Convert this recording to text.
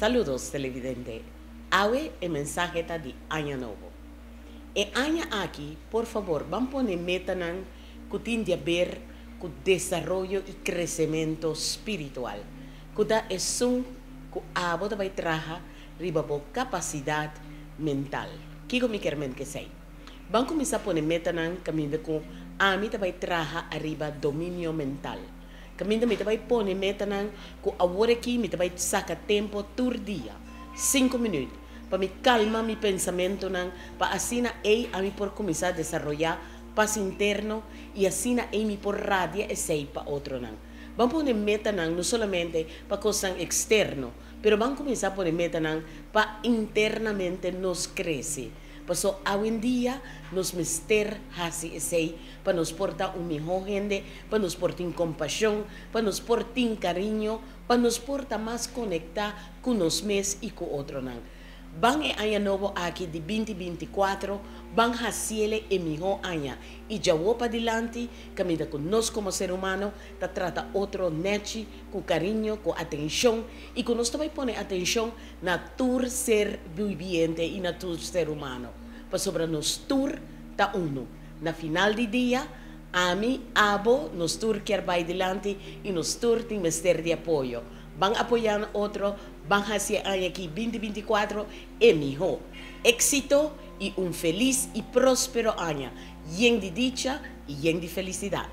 Saludos, televidente. Awe el mensaje de Año Nuevo. E año aquí, por favor, vamos a poner metanan que tiene a ver con desarrollo y crecimiento espiritual. Que es un que abo de trabajar riba capacidad mental. Kiko me quer que sei. Vamos começar a poner metanan caminho com a mim vai trabalhar arriba domínio mental. Caminho me vai poner metanan com agora aqui me vai sacar tempo todo dia, 5 minutos, para me calmar meu pensamento nan, para assim a mim por começar a desenvolver paz interno e assim a mim por radia e sei para outro nan. Vamos poner metanan não somente para coisas externo, pero vamos começar a poner metanan para internamente nos crescer. Paso hoy en día nos mister así sei para nos portar un mejor gente, para nos portar compasión, para nos portar cariño, para nos portar más conectar con los mes y con otros. Van el año nuevo aquí de 2024, van a hacerle el mejor año y ya voy para adelante, camina con nos como ser humano, te trata otro nechi con cariño, con atención y con nos va a poner atención na tu ser viviente y na tu ser humano. Para sobre nos tur ta uno. Na final del día, a mí, abo, nos tur que va adelante y nos tur tiene mister de apoyo. Van a apoyar a otro, van a hacer año aquí 2024 es mejor. Éxito y un feliz y próspero año, lleno de dicha y lleno de felicidad.